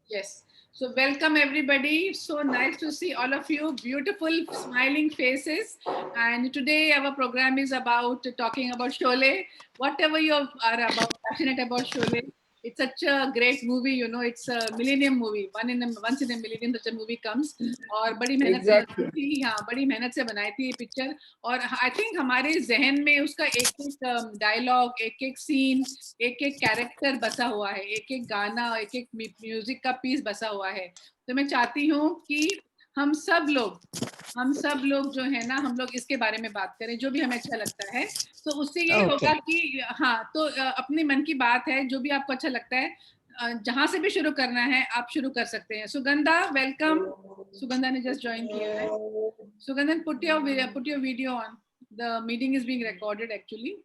Yes. So welcome everybody. So nice to see all of you. Beautiful smiling faces. And today our program is about talking about Sholay. Whatever you are about passionate about Sholay, it's such a great movie. You know, it's a millennium movie. Once in a millennium such a movie comes. और बड़ी मेहनत से बनाई थी, हाँ बड़ी मेहनत से बनाई थी ये पिक्चर. और आई थिंक हमारे जहन में उसका एक एक डायलॉग, एक एक सीन, एक एक कैरेक्टर बसा हुआ है, एक एक गाना, एक एक म्यूजिक का पीस बसा हुआ है. तो मैं चाहती हूँ कि हम सब लोग जो है ना, हम लोग इसके बारे में बात करें, जो भी हमें अच्छा लगता है. तो उससे ये होगा कि हाँ, तो अपने मन की बात है, जो भी आपको अच्छा लगता है, जहां से भी शुरू करना है आप शुरू कर सकते हैं. सुगंधा, वेलकम. सुगंधा ने जस्ट ज्वाइन किया है. सुगंधन, put your video on. The meeting is being recorded actually.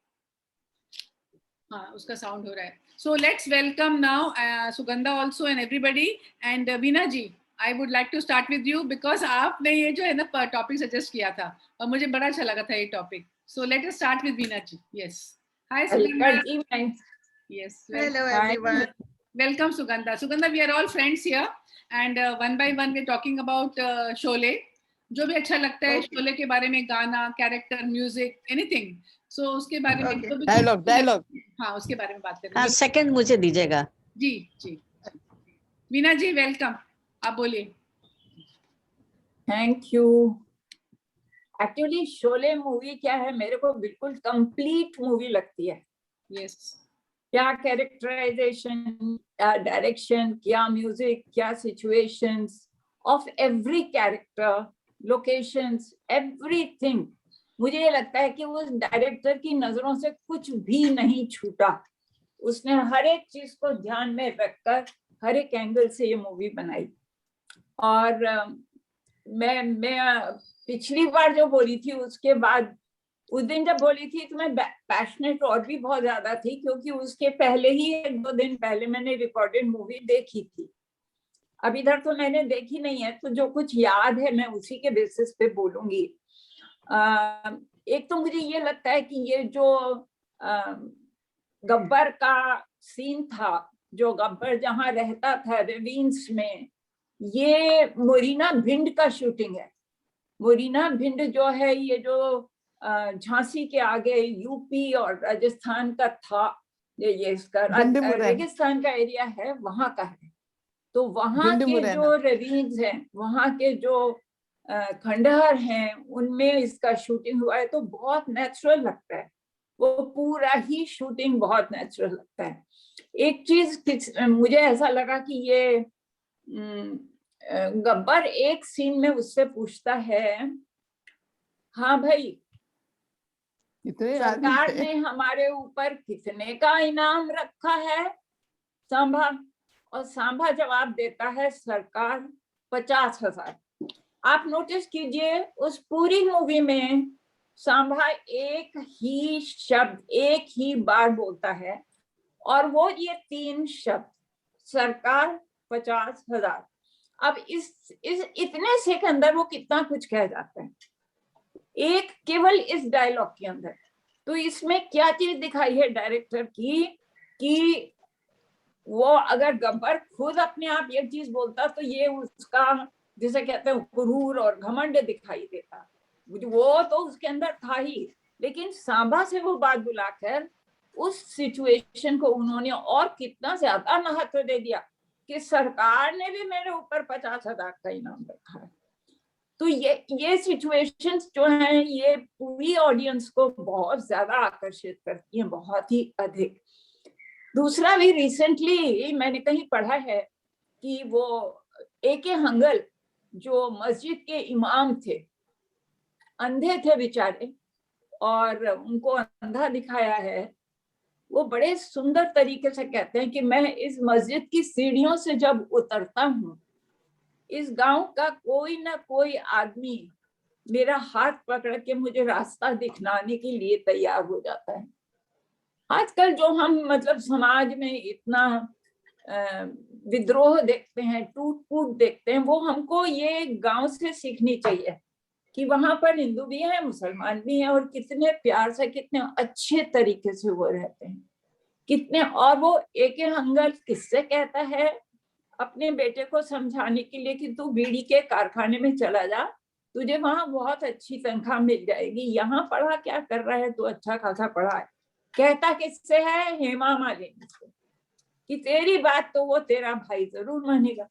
हाँ, उसका साउंड हो रहा है. So let's welcome now Sugandha also and everybody. And Veena ji, I would like to start with you because आपने ये जो है ना टॉपिक सजेस्ट किया था और मुझे बड़ा अच्छा लगा था ये topic. So let us start with Veena ji. Yes. Hi Sugandha. Yes. Hello everyone. Welcome Sugandha. Sugandha, we are all friends here and one by one we're talking about Sholay. जो भी अच्छा लगता है शोले के बारे में, गाना, कैरेक्टर, म्यूजिक, एनीथिंग. सो उसके बारे में डायलॉग. हाँ, उसके बारे में बात करेंगे. हाँ, सेकंड मुझे दीजिएगा. जी जी. वीना जी वेलकम, आप बोलिए. Thank you. Actually Sholay movie क्या है, मेरे को बिल्कुल कंप्लीट मूवी लगती है. यस. क्या कैरेक्टराइजेशन, क्या डायरेक्शन, क्या म्यूजिक, क्या situations of every character, locations, everything. मुझे ये लगता है कि उस डायरेक्टर की नजरों से कुछ भी नहीं छूटा. उसने हर एक चीज को ध्यान में रखकर हर एक एंगल से ये मूवी बनाई. और मैं पिछली बार जो बोली थी उसके बाद, उस दिन जब बोली थी तो मैं पैशनेट और भी बहुत ज्यादा थी, क्योंकि उसके पहले ही 1-2 दिन पहले मैंने रिकॉर्डेड मूवी देखी थी. अब इधर तो मैंने देखी नहीं है, तो जो कुछ याद है मैं उसी के बेसिस पे बोलूंगी. एक तो मुझे ये लगता है कि ये जो गब्बर का सीन था, जो गब्बर जहाँ रहता था रेविन्स में, ये मोरिना भिंड का शूटिंग है. मोरिना भिंड जो है, ये जो झांसी के आगे यूपी और राजस्थान का था, ये इसका रेगिस्तान का एरिया है, वहां का है. तो वहां के जो रेविन्स हैं, वहां के जो खंडहर हैं, उनमें इसका शूटिंग हुआ है. तो बहुत नेचुरल लगता है, वो पूरा ही शूटिंग बहुत नेचुरल लगता है. एक चीज मुझे ऐसा लगा कि ये गब्बर एक सीन में उससे पूछता है, हाँ भाई, सरकार ने हमारे ऊपर कितने का इनाम रखा है, सांभा. और सांभा जवाब देता है, सरकार 50,000. आप नोटिस कीजिए, उस पूरी मूवी में सांभा एक ही शब्द एक ही बार बोलता है, और वो ये 3 शब्द, सरकार 50,000. अब इस इतने से के अंदर वो कितना कुछ कह जाता है, एक केवल इस डायलॉग के अंदर. तो इसमें क्या चीज दिखाई है डायरेक्टर की, कि वो अगर गब्बर खुद अपने आप ये चीज बोलता तो ये उसका, जिसे कहते हैं, गुरूर और घमंड दिखाई देता. वो तो उसके अंदर था ही, लेकिन सांभा से वो बात बुलाकर उस सिचुएशन को उन्होंने और कितना ज्यादा महत्व दे दिया कि सरकार ने भी मेरे ऊपर 50,000 का इनाम रखा है. तो ये सिचुएशंस जो हैं, ये पूरी ऑडियंस को बहुत ज्यादा आकर्षित करती हैं, बहुत ही अधिक. दूसरा भी, रिसेंटली मैंने कहीं पढ़ा है कि वो A.K. हंगल, जो मस्जिद के इमाम थे, अंधे थे बेचारे, और उनको अंधा दिखाया है. वो बड़े सुंदर तरीके से कहते हैं कि मैं इस मस्जिद की सीढ़ियों से जब उतरता हूँ, इस गांव का कोई ना कोई आदमी मेरा हाथ पकड़ के मुझे रास्ता दिखलाने के लिए तैयार हो जाता है. आजकल जो हम मतलब समाज में इतना विद्रोह देखते हैं, टूट फूट देखते हैं, वो हमको ये गांव से सीखनी चाहिए कि वहां पर हिंदू भी हैं, मुसलमान भी हैं, और कितने प्यार से, कितने अच्छे तरीके से वो रहते हैं, कितने. और वो A.K. हंगल किससे कहता है, अपने बेटे को समझाने के लिए कि तू बीड़ी के कारखाने में चला जा, तुझे वहां बहुत अच्छी तनख्वाह मिल जाएगी, यहाँ पढ़ा क्या कर रहा है तू, अच्छा खासा पढ़ा है। कहता किससे है? हेमा मालिनी से, कि तेरी बात तो वो तेरा भाई जरूर मानेगा,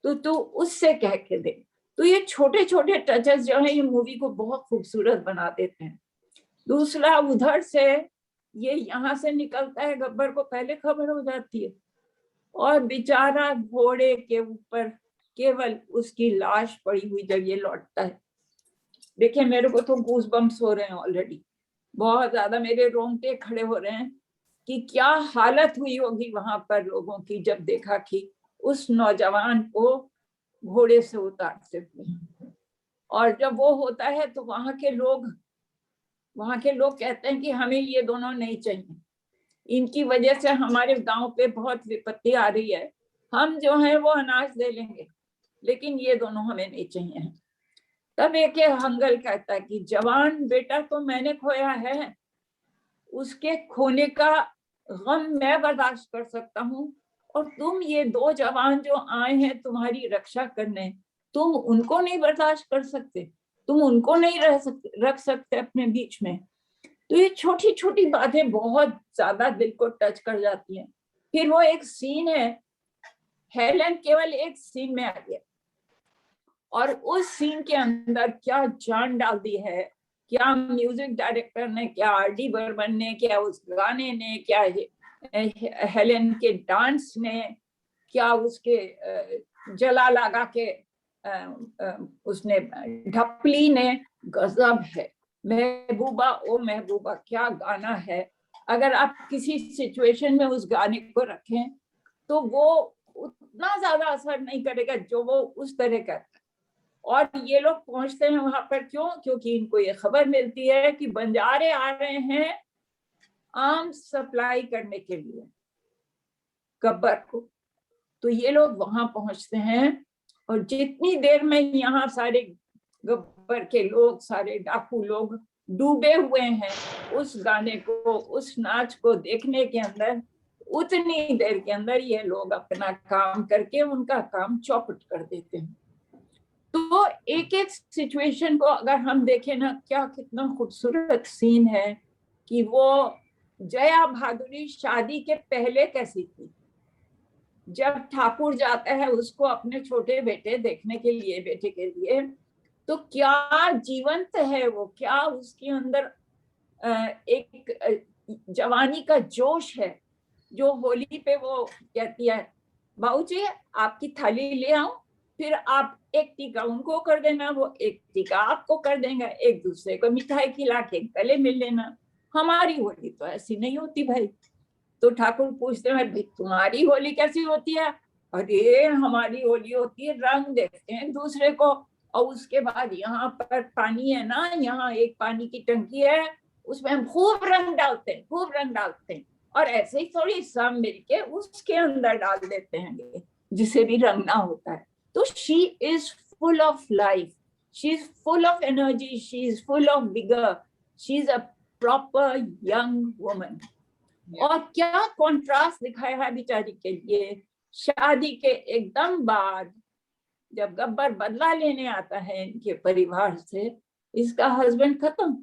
तो तू उससे कह के दे। तो ये छोटे छोटे टचेस जो है ये मूवी को बहुत खूबसूरत बना देते हैं। दूसरा, उधर से ये यहाँ से निकलता है, गब्बर को पहले खबर हो जाती है, और बेचारा घोड़े के ऊपर केवल उसकी लाश पड़ी हुई जब ये लौटता है। देखिए मेरे को तो गूज बम्स हो रहे हैं ऑलरेडी, बहुत ज्यादा मेरे रोंगटे खड़े हो रहे हैं कि क्या हालत हुई होगी वहां पर लोगों की जब देखा कि उस नौजवान को घोड़े से उतारते हुए। और जब वो होता है तो वहां के लोग कहते हैं कि हमें ये दोनों नहीं चाहिए, इनकी वजह से हमारे गांव पे बहुत विपत्ति आ रही है, हम जो है वो अनाज दे लेंगे लेकिन ये दोनों हमें नहीं चाहिए। तब एक हंगल कहता है कि जवान बेटा तो मैंने खोया है, उसके खोने का गम मैं बर्दाश्त कर सकता हूँ, और तुम ये दो जवान जो आए हैं तुम्हारी रक्षा करने, तुम उनको नहीं बर्दाश्त कर सकते, तुम उनको नहीं रख सकते अपने बीच में। तो ये छोटी छोटी बातें बहुत ज्यादा दिल को टच कर जाती हैं। फिर वो एक सीन है, हेलन केवल एक सीन में आ गया और उस सीन के अंदर क्या जान डाल दी है, क्या म्यूजिक डायरेक्टर ने, क्या आर.डी. बर्मन ने, क्या उस गाने ने, क्या हेलेन के डांस ने, क्या उसके जला लगा के उसने ढपली ने, गजब है। महबूबा ओ महबूबा क्या गाना है। अगर आप किसी सिचुएशन में उस गाने को रखें तो वो उतना ज्यादा असर नहीं करेगा जो वो उस तरह का। और ये लोग पहुंचते हैं वहां पर क्यों? क्योंकि इनको ये खबर मिलती है कि बंजारे आ रहे हैं आम सप्लाई करने के लिए गब्बर को। तो ये लोग वहां पहुंचते हैं और जितनी देर में यहाँ सारे गब्बर के लोग, सारे डाकू लोग डूबे हुए हैं उस गाने को, उस नाच को देखने के अंदर, उतनी देर के अंदर ये लोग अपना काम करके उनका काम चौपट कर देते हैं। तो एक एक सिचुएशन को अगर हम देखें ना, क्या कितना खूबसूरत सीन है कि वो जया भादुरी शादी के पहले कैसी थी, जब ठाकुर जाता है उसको अपने छोटे बेटे देखने के लिए, बेटे के लिए, तो क्या जीवंत है वो, क्या उसके अंदर एक जवानी का जोश है, जो होली पे वो कहती है बाबूजी आपकी थाली ले आओ, फिर आप एक टीका उनको कर देना, वो एक टीका आपको कर देंगे, एक दूसरे को मिठाई खिला के गले मिल लेना। हमारी होली तो ऐसी नहीं होती भाई। तो ठाकुर पूछते हैं भाई तुम्हारी होली कैसी होती है? अरे हमारी होली होती है रंग देखते हैं दूसरे को, और उसके बाद यहाँ पर पानी है ना, यहाँ एक पानी की टंकी है, उसमें हम खूब रंग डालते हैं, खूब रंग डालते हैं, और ऐसे ही थोड़ी सब मिलके उसके अंदर डाल देते हैं जिसे भी रंगना होता है। तो she is full of life, she is full of energy, she is full of vigour, she is a proper young woman. और क्या कॉन्ट्रास्ट दिखाया है बेचारी के लिए। शादी के एकदम बाद जब गब्बर बदला लेने आता है इनके परिवार से, इसका हस्बैंड खत्म।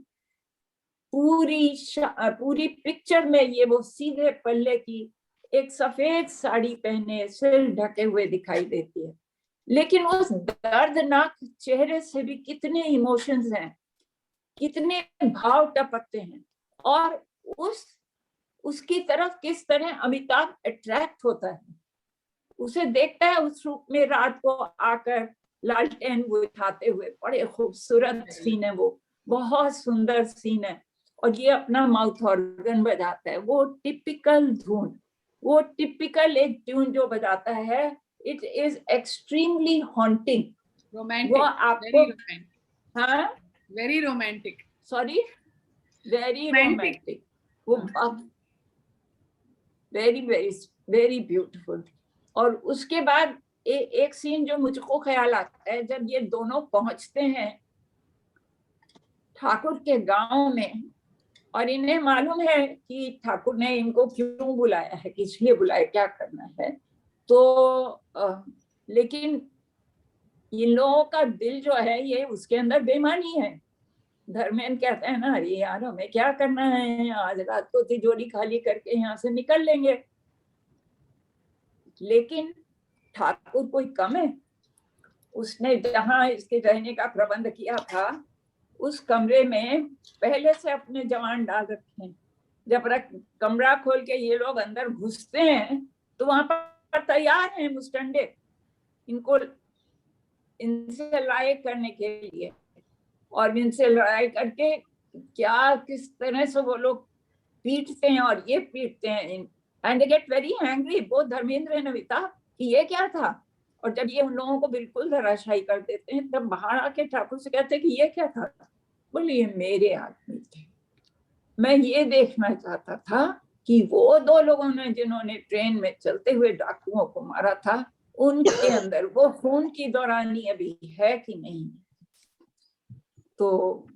पूरी पिक्चर में ये वो सीधे पल्ले की एक सफेद साड़ी पहने सिर ढके हुए दिखाई देती है, लेकिन उस दर्दनाक चेहरे से भी कितने इमोशंस हैं, कितने भाव टपकते हैं, और उसकी तरफ किस तरह अमिताभ अट्रैक्ट होता है, उसे देखता है उस रूप में रात को आकर लालटेन उठाते हुए। बड़े खूबसूरत सीन है वो, बहुत सुंदर सीन है। और ये अपना माउथ ऑर्गन बजाता है, वो टिपिकल धुन, वो टिपिकल एक ट्यून जो बजाता है, it is extremely haunting. Romantic, वो आपको, हाँ very romantic, sorry very romantic, वो वेरी वेरी वेरी ब्यूटीफुल। और उसके बाद एक सीन जो मुझको ख्याल आता है, जब ये दोनों पहुंचते हैं ठाकुर के गांव में, और इन्हें मालूम है कि ठाकुर ने इनको क्यों बुलाया है, किस लिए बुलाया, क्या करना है, तो लेकिन इन लोगों का दिल जो है ये उसके अंदर बेईमानी है। धर्मेंद्र कहते हैं ना, अरे यार हमें क्या करना है, आज रात को तिजोरी खाली करके यहाँ से निकल लेंगे। लेकिन ठाकुर कोई कम है? उसने जहाँ इसके रहने का प्रबंध किया था उस कमरे में पहले से अपने जवान डाल रखे हैं। जब कमरा खोल के ये लोग अंदर घुसते हैं तो वहां पर तैयार हैं मुस्टंडे इनको इनसे लड़ाई करने के लिए। और इनसे लड़ाई करके क्या किस तरह से वो लोग पीटते हैं और ये पीटते हैं। And they get very angry both Dharmendra and Navita कि ये क्या था। और जब ये उन लोगों को बिल्कुल धराशायी कर देते हैं तब बाहर आके ठाकुर से कहते हैं कि ये क्या था। बोले ये मेरे आदमी थे, मैं ये देखना चाहता था कि वो दो लोगों ने जिन्होंने ट्रेन में चलते हुए डाकुओं को मारा था उनके अंदर वो खून की दौरानी अभी है कि नहीं। तो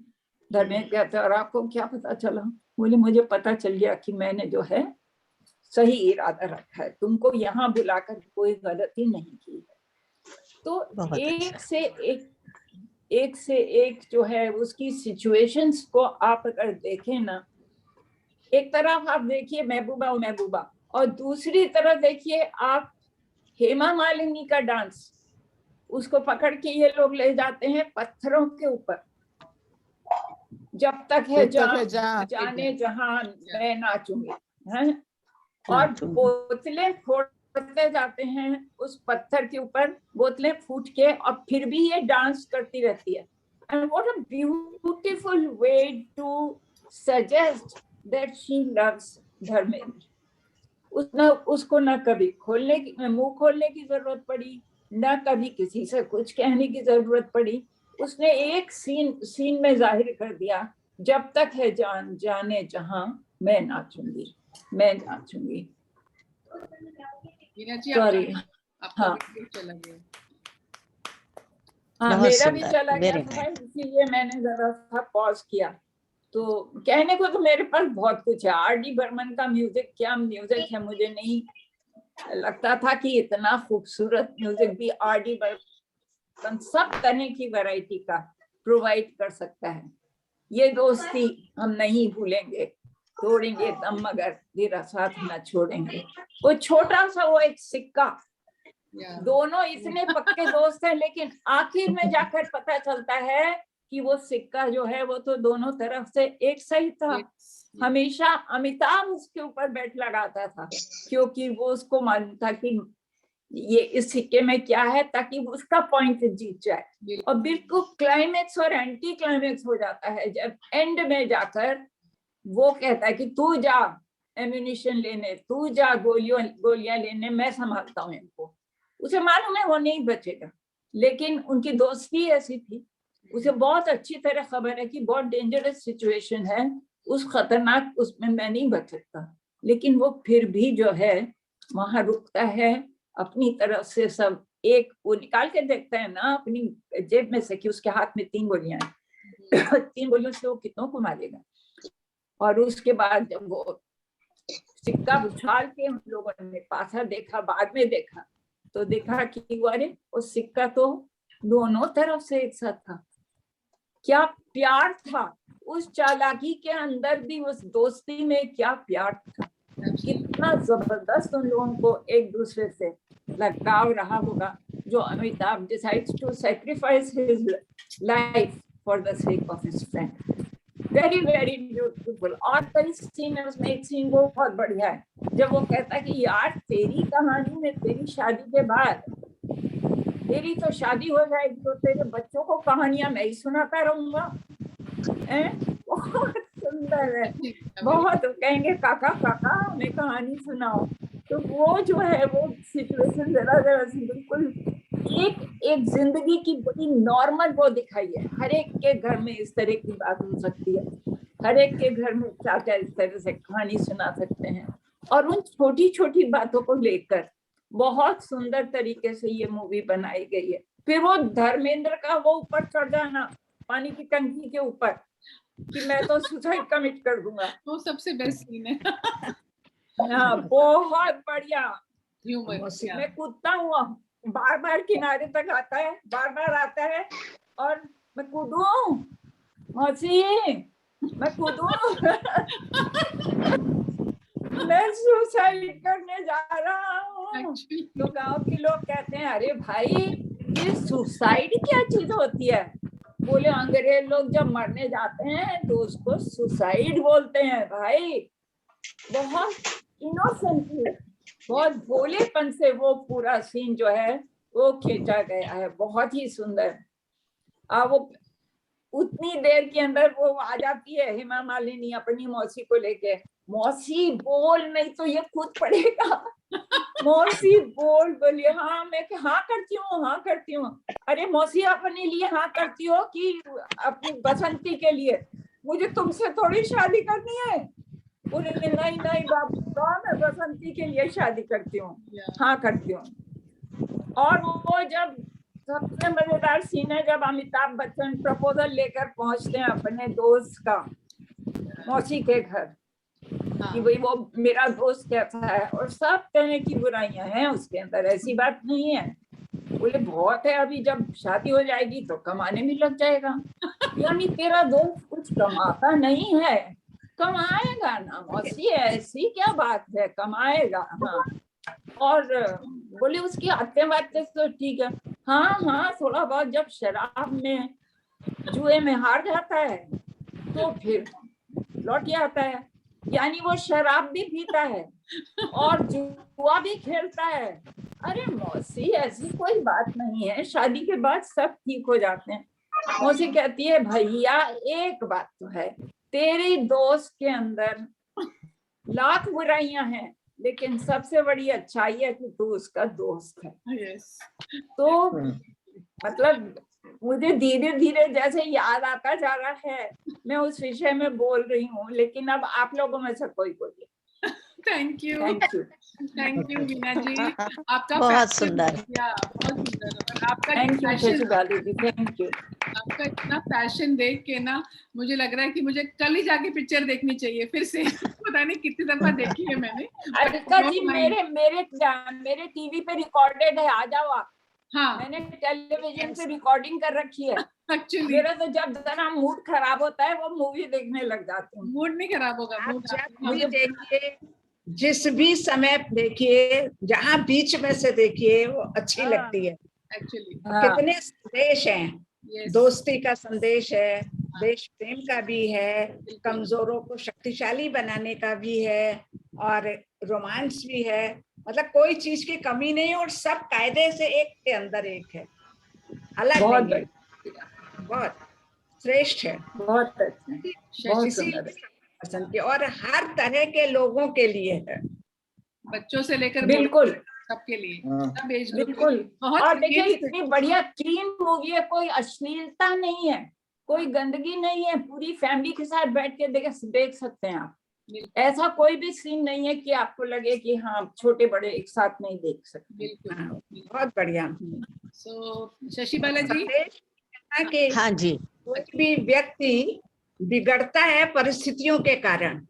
धर्मेंद्र कहते और आपको क्या पता चला? बोले मुझे पता चल गया कि मैंने जो है सही इरादा रखा है, तुमको यहाँ बुलाकर कोई गलती नहीं की है। तो एक से एक जो है उसकी सिचुएशंस को आप अगर देखें ना, एक तरफ आप देखिए महबूबा और महबूबा और दूसरी तरफ देखिए आप हेमा मालिनी का डांस। उसको पकड़ के ये लोग ले जाते हैं पत्थरों के ऊपर, जब तक है जाने जहां मैं नाचूंगी, है? और बोतलें फोड़ते जाते हैं उस पत्थर के ऊपर, बोतलें फूट के, और फिर भी ये डांस करती रहती है। And what a beautiful way to suggest that she loves Dharmendra. उसको ना कभी मुंह खोलने की जरूरत पड़ी, ना कभी किसी से कुछ कहने की जरूरत पड़ी। उसने एक सीन में जाहिर कर दिया, जब तक है जान जाने जहां मैं नाचूंगी, मैं नाचूंगी। सॉरी, हाँ मेरा भी चला गया था, इसीलिए मैंने जरा सा पॉज किया। तो कहने को तो मेरे पास बहुत कुछ है। R.D. बर्मन का म्यूजिक क्या म्यूजिक है, मुझे नहीं लगता था कि इतना खूबसूरत म्यूजिक भी R.D. बर्मन सब तरह की वैरायटी का प्रोवाइड कर सकता है। ये दोस्ती हम नहीं भूलेंगे, तोड़ेंगे दम मगर तेरा साथ न छोड़ेंगे। वो छोटा सा वो एक सिक्का, दोनों इतने पक्के दोस्त हैं, लेकिन आखिर में जाकर पता चलता है कि वो सिक्का जो है वो तो दोनों तरफ से एक सही था। हमेशा अमिताभ उसके ऊपर बेट लगाता था क्योंकि वो उसको मालूम था कि ये इस सिक्के में क्या है, ताकि उसका पॉइंट जीत जाए। और बिल्कुल क्लाइमेक्स और एंटी क्लाइमेक्स हो जाता है जब एंड में जाकर वो कहता है कि तू जा एम्यूनिशन लेने, तू जा गोलियां लेने, मैं संभालता हूँ इनको। उसे मालूम है वो नहीं बचेगा, लेकिन उनकी दोस्ती ऐसी थी, उसे बहुत अच्छी तरह खबर है कि बहुत डेंजरस सिचुएशन है, उस खतरनाक उसमें मैं नहीं बच सकता। लेकिन वो फिर भी जो है वहां रुकता है, अपनी तरफ से सब एक वो निकाल के देखता है ना अपनी जेब में से कि उसके हाथ में 3 गोलियां हैं। 3 गोलियों से वो कितनों को मारेगा। और उसके बाद जब वो सिक्का उछाल के हम लोगों ने पासा देखा, बाद में देखा तो देखा कि अरे वो सिक्का तो दोनों तरफ से एक साथ था। क्या प्यार था उस चालाकी के अंदर भी, उस दोस्ती में क्या प्यार था, कितना जबरदस्त उन लोगों को एक दूसरे से लगाव रहा होगा, जो Amitabh decides to sacrifice his life for the sake of his friend. Very very beautiful. और कई सीन है उसमें, एक सीन वो बहुत बढ़िया है जब वो कहता है कि यार तेरी कहानी में तेरी शादी के बाद तेरी तो शादी हो जाएगी तो तेरे बच्चों को कहानियां मैं ही सुनाता रहूंगा। बहुत सुंदर है, बहुत कहेंगे काका काका हमें कहानी सुनाओ। तो वो जो है वो सिचुएशन जरा जरा सी बिल्कुल एक जिंदगी की बड़ी नॉर्मल वो दिखाई है। हर एक के घर में इस तरह की बात हो सकती है, हर एक के घर में चाचा इस तरह से कहानी सुना सकते हैं। और उन छोटी छोटी बातों को लेकर बहुत सुंदर तरीके से ये मूवी बनाई गई है। फिर वो धर्मेंद्र का वो ऊपर चढ़ जाना पानी की टंकी के ऊपर कि मैं तो सुसाइड कमिट कर दूंगा, वो सबसे बेस्ट सीन है। हाँ बहुत बढ़िया। Humor. मौसी Yeah. मैं कूदता हूँ, बार बार किनारे तक आता है, बार बार आता है और मैं कूदूं, मौसी मैं कूदूं मैं सुसाइड करने जा रहा हूँ। Actually. तो गांव के लोग कहते हैं अरे भाई ये सुसाइड क्या चीज होती है? बोले अंग्रेज लोग जब मरने जाते हैं तो उसको सुसाइड बोलते हैं भाई। बहुत इनोसेंटली, बहुत भोलेपन से वो पूरा सीन जो है वो खींचा गया है, बहुत ही सुंदर। वो उतनी देर के अंदर वो आ जाती है हेमा मालिनी अपनी मौसी को लेके, मौसी बोल नहीं तो ये खुद पड़ेगा, मौसी बोल, बोलिए हाँ मैं हाँ करती हूँ, हाँ करती हूँ। अरे मौसी अपने लिए हाँ करती हो कि अपनी बसंती के लिए? मुझे तुमसे थोड़ी शादी करनी है। बोले नहीं नहीं बाबा मैं बसंती के लिए शादी करती हूँ, हाँ करती हूँ। और वो जब सबसे मजेदार सीन है जब अमिताभ बच्चन प्रपोजल लेकर पहुंचते हैं अपने दोस्त का मौसी के घर कि भाई वो मेरा दोस्त कैसा है, और सब तरह की बुराइयां हैं उसके अंदर, ऐसी बात नहीं है। बोले बहुत है, अभी जब शादी हो जाएगी तो कमाने में लग जाएगा। यानी तेरा दोस्त कुछ कमाता नहीं है, कमाएगा ना मौसी, ऐसी क्या बात है, कमाएगा। हाँ, और बोले उसकी आते बातें तो ठीक है, हाँ हाँ थोड़ा बहुत जब शराब में जुए में हार जाता है तो फिर लौट के आता है। यानी वो शराब भी पीता है और जुआ भी खेलता है। अरे मौसी ऐसी कोई बात नहीं है, शादी के बाद सब ठीक हो जाते हैं। मौसी कहती है भैया एक बात तो है, तेरी दोस्त के अंदर लाख बुराइयां हैं लेकिन सबसे बड़ी अच्छाई है कि तू उसका दोस्त है। Yes. तो मतलब मुझे धीरे धीरे जैसे याद आता जा रहा है, मैं उस विषय में बोल रही हूँ, लेकिन अब आप लोगों में से कोई बोलिए। Thank you. Thank you, Thank you, Veena ji. आपका बहुत passion- सुंदर। या बहुत सुंदर। और आपका thank you passion- Shashi Bali ji, thank you. आपका इतना पैशन देख के ना मुझे लग रहा है कि मुझे कल ही जाके पिक्चर देखनी चाहिए फिर से। पता नहीं कितनी दफा देखी है मैंने। अरिका जी मेरे टीवी पे रिकॉर्डेड है, आ जाओ आप। हाँ, मैंने टेलीविजन पे रिकॉर्डिंग कर रखी है। एक्चुअली मेरा तो जब जरा मूड खराब होता है वो मूवी देखने लग जाती हूँ। मूड नहीं खराब होगा। आप mood जब आपका- भी देखिए, जिस भी समय देखिए, जहाँ बीच में से देखिए वो अच्छी हाँ। लगती है। एक्चुअली हाँ, कितने संदेश हैं, यस, दोस्ती का संदेश है, देश प्रेम का भी है, कमजोरों को शक्तिशाली बनाने का भी है, और रोमांस भी है। मतलब कोई चीज की कमी नहीं है, और सब कायदे से एक के अंदर एक है, अलग बहुत नहीं है, बहुत श्रेष्ठ है। बहुत अच्छा, बहुत इसीलिए सुंदर। पसंद की, और हर तरह के लोगों के लिए है। बच्चों से लेकर बिल्कुल सबके लिए, हाँ। सब एज ग्रुप बिल्कुल। बहुत और देखिए creative- इतनी बढ़िया क्लीन मूवी है, कोई अश्लीलता नहीं है, कोई गंदगी नहीं है, पूरी फैमिली के साथ बैठ के देख सकते हैं आप। बिल्कुल, ऐसा कोई भी सीन नहीं है कि आपको लगे कि हाँ छोटे बड़े एक साथ नहीं देख सकते। बिल्कुल। हाँ, बहुत बढ़िया। सो शशि बाला जी, संदेश है कि हाँ जी, कोई भी व्यक्ति बिगड़ता है परिस्थितियों के कारण,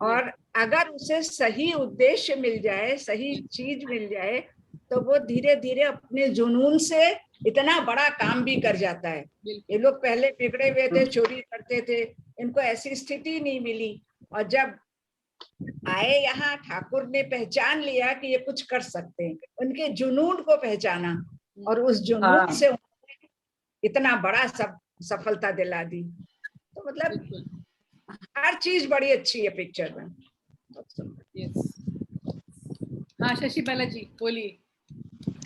और अगर उसे सही उद्देश्य मिल जाए, सही चीज मिल जाए, तो वो धीरे धीरे अपने जुनून से इतना बड़ा काम भी कर जाता है। ये लोग पहले बिगड़े हुए थे, चोरी करते थे, इनको ऐसी स्थिति नहीं मिली, और जब आए यहाँ ठाकुर ने पहचान लिया कि ये कुछ कर सकते हैं, उनके जुनून को पहचाना, और उस जुनून हाँ। से उन्होंने इतना बड़ा सफलता दिला दी। तो मतलब बिल्कुल, हर चीज बड़ी अच्छी है पिक्चर में। यस। हाँ शशि बाला जी बोलिए।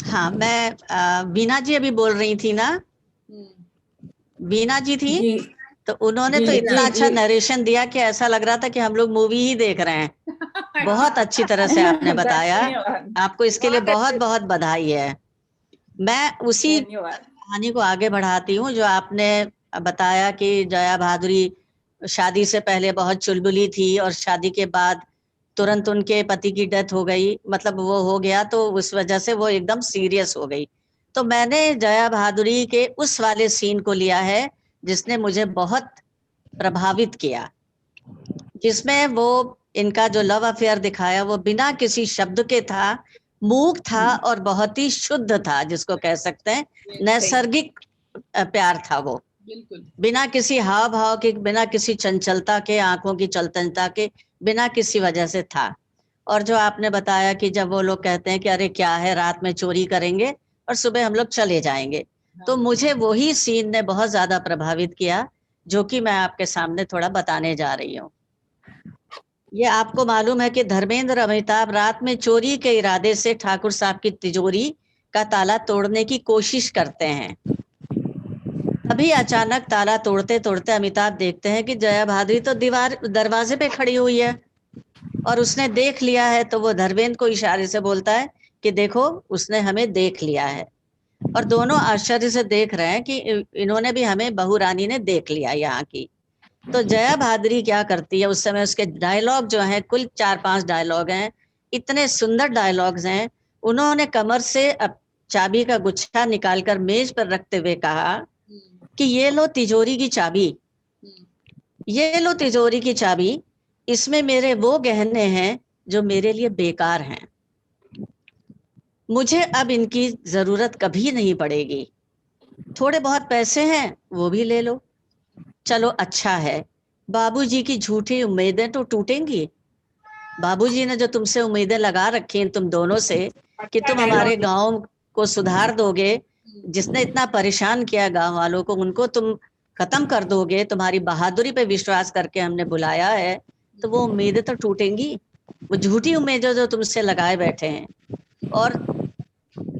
हाँ मैं वीना जी अभी बोल रही थी ना, वीना जी थी, जी तो उन्होंने जी, तो इतना जी, अच्छा जी। नरेशन दिया कि ऐसा लग रहा था कि हम लोग मूवी ही देख रहे हैं। बहुत अच्छी तरह से आपने बताया, धन्यवाद, आपको इसके लिए बहुत बहुत अच्छे- बहुत बधाई है। मैं उसी धन्यवाद। कहानी को आगे बढ़ाती हूँ जो आपने बताया कि जया भादुरी शादी से पहले बहुत चुलबुली थी और शादी के बाद तुरंत उनके पति की डेथ हो गई, मतलब वो हो गया, तो उस वजह से वो एकदम सीरियस हो गई। तो मैंने जया भादुरी के उस वाले सीन को लिया है जिसने मुझे बहुत प्रभावित किया, जिसमें वो इनका जो लव अफेयर दिखाया वो बिना किसी शब्द के था, मूक था और बहुत ही शुद्ध था, जिसको कह सकते हैं नैसर्गिक प्यार था वो, बिल्कुल बिना किसी हाव भाव के, बिना किसी चंचलता के, आंखों की चलचलता के, बिना किसी वजह से था। और जो आपने बताया कि जब वो लोग कहते हैं कि अरे क्या है, रात में चोरी करेंगे और सुबह हम लोग चले जाएंगे, तो मुझे वही सीन ने बहुत ज्यादा प्रभावित किया, जो कि मैं आपके सामने थोड़ा बताने जा रही हूँ। ये आपको मालूम है कि धर्मेंद्र अमिताभ रात में चोरी के इरादे से ठाकुर साहब की तिजोरी का ताला तोड़ने की कोशिश करते हैं। अभी अचानक ताला तोड़ते तोड़ते अमिताभ देखते हैं कि जया भादुरी तो दरवाजे पे खड़ी हुई है और उसने देख लिया है। तो वो धर्मेंद्र को इशारे से बोलता है कि देखो, उसने हमें देख लिया है। और दोनों आश्चर्य से देख रहे हैं कि इन्होंने भी हमें, बहू रानी ने देख लिया यहाँ की। तो जया भादुरी क्या करती है उस समय, उसके डायलॉग जो हैं, कुल 4-5 डायलॉग हैं, इतने सुंदर डायलॉग्स हैं। उन्होंने कमर से अब चाबी का गुच्छा निकालकर मेज पर रखते हुए कहा कि ये लो तिजोरी की चाबी, ये लो तिजोरी की चाबी, इसमें मेरे वो गहने हैं जो मेरे लिए बेकार हैं, मुझे अब इनकी जरूरत कभी नहीं पड़ेगी। थोड़े बहुत पैसे हैं वो भी ले लो, चलो अच्छा है। बाबूजी की झूठी उम्मीदें तो टूटेंगी। बाबूजी ने जो तुमसे उम्मीदें लगा रखी हैं तुम दोनों से कि तुम हमारे गांव को सुधार दोगे, जिसने इतना परेशान किया गांव वालों को, उनको तुम खत्म कर दोगे, तुम्हारी बहादुरी पे विश्वास करके हमने बुलाया है, तो वो उम्मीदें तो टूटेंगी, वो झूठी उम्मीदें जो तुमसे लगाए बैठे हैं। और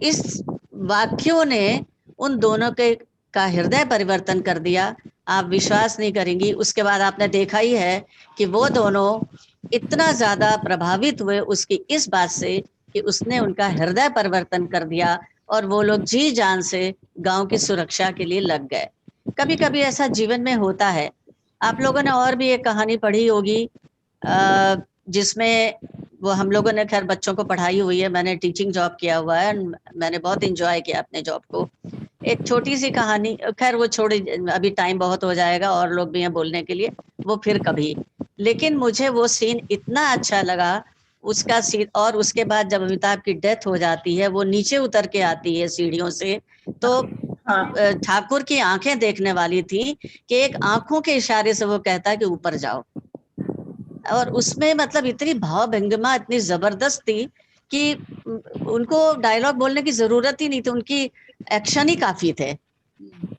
इस वाक्यों ने उन दोनों के का हृदय परिवर्तन कर दिया। आप विश्वास नहीं करेंगी, उसके बाद आपने देखा ही है कि वो दोनों इतना ज्यादा प्रभावित हुए उसकी इस बात से कि उसने उनका हृदय परिवर्तन कर दिया और वो लोग जी जान से गांव की सुरक्षा के लिए लग गए। कभी कभी ऐसा जीवन में होता है। आप लोगों ने और भी एक कहानी पढ़ी होगी जिसमें वो, हम लोगों ने खैर बच्चों को पढ़ाई हुई है, मैंने टीचिंग जॉब किया हुआ है, मैंने बहुत एंजॉय किया अपने जॉब को। एक छोटी सी कहानी, खैर वो छोड़ी, अभी टाइम बहुत हो जाएगा और लोग भी हैं बोलने के लिए, वो फिर कभी। लेकिन मुझे वो सीन इतना अच्छा लगा, उसका सीन। और उसके बाद जब अमिताभ की डेथ हो जाती है, वो नीचे उतर के आती है सीढ़ियों से, तो ठाकुर की आंखें देखने वाली थी कि एक आंखों के इशारे से वो कहता है कि ऊपर जाओ। और उसमें मतलब इतनी भाव भंगिमा इतनी जबरदस्त थी कि उनको डायलॉग बोलने की जरूरत ही नहीं थी, उनकी एक्शन ही काफी थे।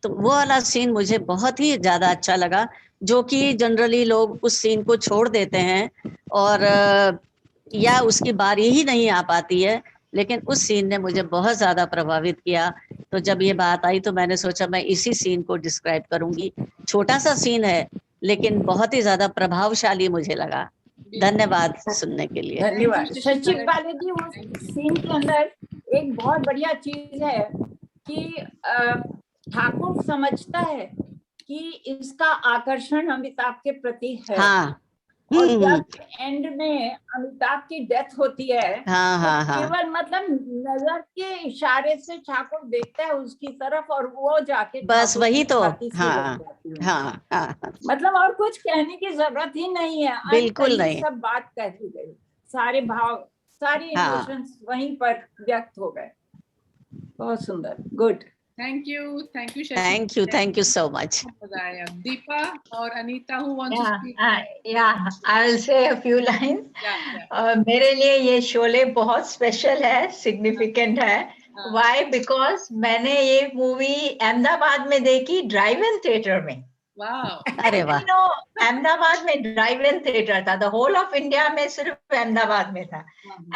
तो वो वाला सीन मुझे बहुत ही ज्यादा अच्छा लगा, जो कि जनरली लोग उस सीन को छोड़ देते हैं और या उसकी बारी ही नहीं आ पाती है, लेकिन उस सीन ने मुझे बहुत ज्यादा प्रभावित किया। तो जब ये बात आई तो मैंने सोचा मैं इसी सीन को डिस्क्राइब करूंगी। छोटा सा सीन है लेकिन बहुत ही ज्यादा प्रभावशाली मुझे लगा। धन्यवाद सुनने के लिए। धन्यवाद। सचिव वाले जी, उस सीन के अंदर एक बहुत बढ़िया चीज है कि ठाकुर समझता है कि इसका आकर्षण अमिताभ के प्रति है। हाँ। और जब एंड में अमिताभ की डेथ होती है, हाँ, तो केवल मतलब नजर के इशारे से ठाकुर देखता है उसकी तरफ और वो जाके बस वही तो। हाँ, मतलब और कुछ कहने की जरूरत ही नहीं है, बिल्कुल नहीं। सब बात कह दी गई, सारे भाव, सारे इमोशंस वहीं पर व्यक्त हो गए। बहुत सुंदर, good. Thank you Shashi. Thank you so much. Deepa or Anita, who wants to speak? I will say a few lines. मेरे लिए ये शोले बहुत स्पेशल है, सिग्निफिकेंट है। Why? Because मैंने ये मूवी अहमदाबाद में देखी, ड्राइव इन थिएटर में। Wow. अरे वाह। अहमदाबाद में ड्राइव इन थिएटर था, द होल ऑफ इंडिया में सिर्फ अहमदाबाद में था।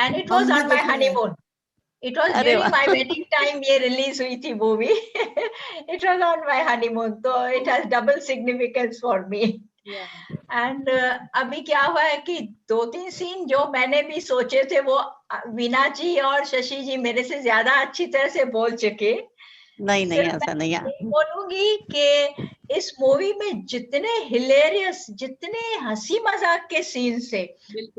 And it was on my honeymoon, it was during my wedding time ये रिलीज हुई थी movie. It was on my honeymoon, तो it has double significance for me. And अभी क्या हुआ है कि 2-3 सीन जो मैंने भी सोचे थे वो वीना जी और शशि जी मेरे से ज्यादा अच्छी तरह से बोल चुके। नहीं ऐसा नहीं है। बोलूंगी कि इस मूवी में जितने हिलेरियस, जितने हंसी मजाक के सीन्स थे,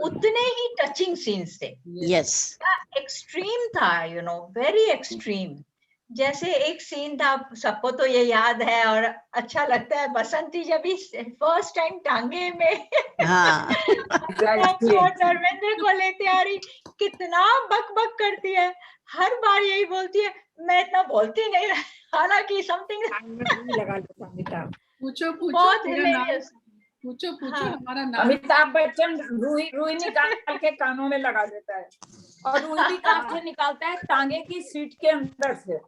उतने ही टचिंग सीन्स थे। यस, एक्सट्रीम था, वेरी एक्सट्रीम। जैसे एक सीन था, सबको तो ये याद है और अच्छा लगता है, बसंती जब इस फर्स्ट टाइम टांगे में हाँ Exactly. और धर्मेंद्र को लेते आ रही, कितना बक बक करती है, हर बार यही बोलती है, मैं इतना बोलती नहीं, हालांकि समथिंग लगा लेता अमिताभ। पूछो पूछो बहुत मेरा नाम, हिलेरियस। पूछो पूछो हाँ। हमारा नाम। अमिताभ बच्चन रुई रुई निकाल के कानों में लगा देता है, और रुई भी कहाँ से निकालता है? टांगे की सीट के अंदर से।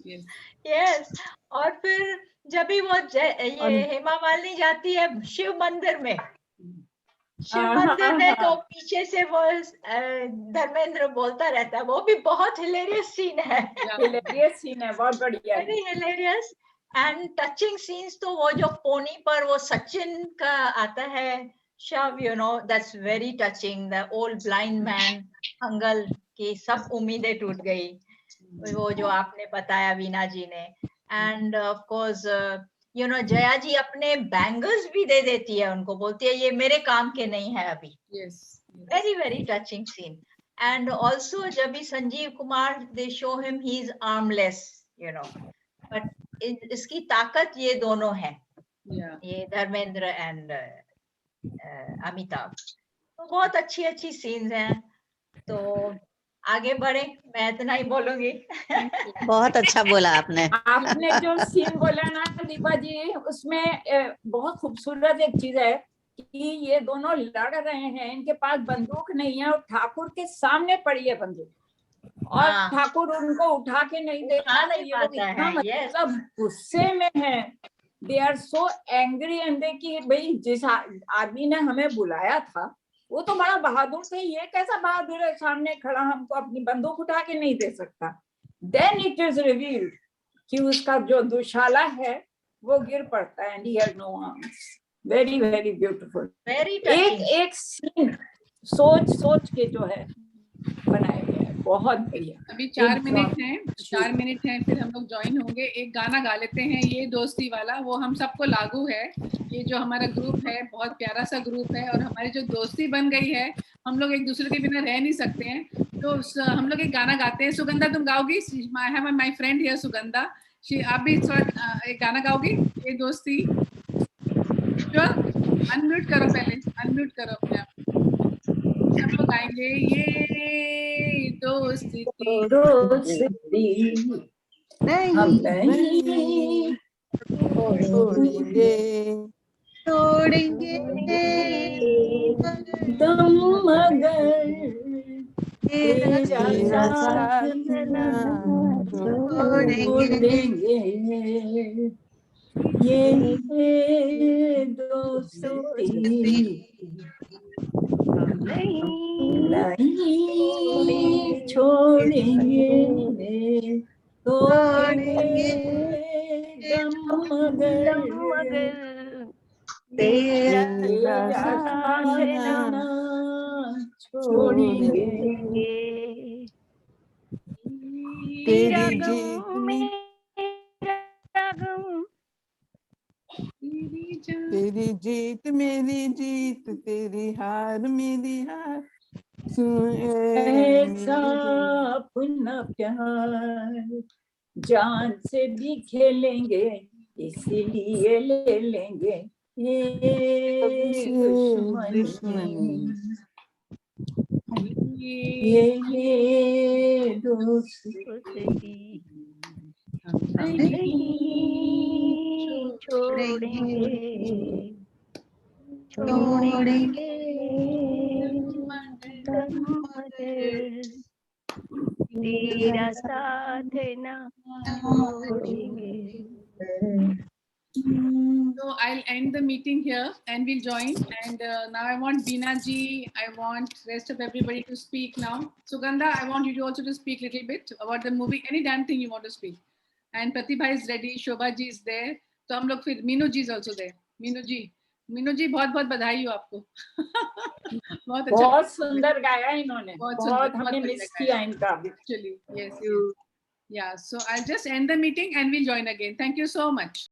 Yes. यस। और फिर जब भी वो ये हेमा मालिनी जाती है शिव मंदिर में, शिव मंदिर में तो पीछे से वो धर्मेंद्र बोलता रहता है, वो भी बहुत हिलेरियस सीन है। हिलेरियस सीन है, बहुत बढ़िया है। Very hilarious and touching scenes. तो वो जो पोनी पर वो सचिन का आता है शव, you know, that's very touching. The old blind man अंगल की सब उम्मीदें टूट गई, वो जो आपने बताया वीना जी ने। And of course you know Jaya ji अपने बैंगल्स भी दे देती है उनको, बोलती है ये मेरे काम के नहीं है अभी। Yes. Very very touching scene. And also जब भी Sanjeev Kumar they show him he is armless, you know, but इसकी ताकत ये दोनों है, Yeah. ये धर्मेंद्र एंड अमिताभ। तो बहुत अच्छी अच्छी सीन्स हैं। तो आगे बढ़े, मैं इतना ही बोलूंगी। बहुत अच्छा बोला आपने। आपने जो सीन बोला ना दीपा जी, उसमें बहुत खूबसूरत एक चीज है कि ये दोनों लड़ रहे हैं, इनके पास बंदूक नहीं है और ठाकुर के सामने पड़ी है बंदूक, और हाँ। ठाकुर उनको उठा के नहीं देता उठा है। नहीं ये लोग पाता इतना है, yes. मतलब गुस्से में है, they are so angry and they कि भाई जिस आदमी ने हमें बुलाया था वो तो बड़ा बहादुर थे, ये कैसा बहादुर है सामने खड़ा हमको अपनी बंदूक उठा के नहीं दे सकता। देन इट इज रिवील्ड कि उसका जो दुशाला है वो गिर पड़ता है, and he has no arms. Very very beautiful. Very एक टचिंग। एक सीन सोच सोच के जो है बनाया गया है, बहुत बढ़िया। अभी 4 एकदम। मिनट हैं, 4 मिनट हैं, फिर हम लोग ज्वाइन होंगे। एक गाना गा लेते हैं, ये दोस्ती वाला, वो हम सबको लागू है। ये जो हमारा ग्रुप है बहुत प्यारा सा ग्रुप है, और हमारी जो दोस्ती बन गई है, हम लोग एक दूसरे के बिना रह नहीं सकते हैं। तो हम लोग एक गाना गाते हैं। सुगंधा तुम गाओगी? I have my friend here Sugandha, आप भी थोड़ा एक गाना गाओगी ये दोस्ती? अनम्यूट करो, पहले अनम्यूट करो अपने आप। सब लोग गाएंगे ये दोस्ती हम नहीं तोड़ेंगे दम मगर तेरा साथ ना छोड़ेंगे, ये दोस्ती नहीं छोड़ेंगे, तोड़ेंगे दम मगर तेरा साथ ना छोड़ेंगे। तेरी जीत तेरी जीत मेरी जीत, तेरी हार मेरी हार, ऐसा अपना प्यार जान से भी खेलेंगे, इसीलिए ले लेंगे ये दुश्मनी, ये दोस्ती छोड़ेंगे तेरा साथ ना छोड़ेंगे। So I'll end the meeting here and we'll join. And now I want Veena ji, I want rest of everybody to speak now. Sugandha, I want you to also to speak a little bit about the movie, any damn thing you want to speak. And Pratibha is ready, Shobha ji is there. So हम लोग फिर मीनू जी is also there. Meenu जी बहुत बहुत बधाई हो आपको। बहुत अच्छा, बहुत सुंदर गाया इन्होंने, बहुत हमने मिस किया इनका। Actually, yes. Yeah, so I'll just end the meeting and we'll join again. Thank you so much.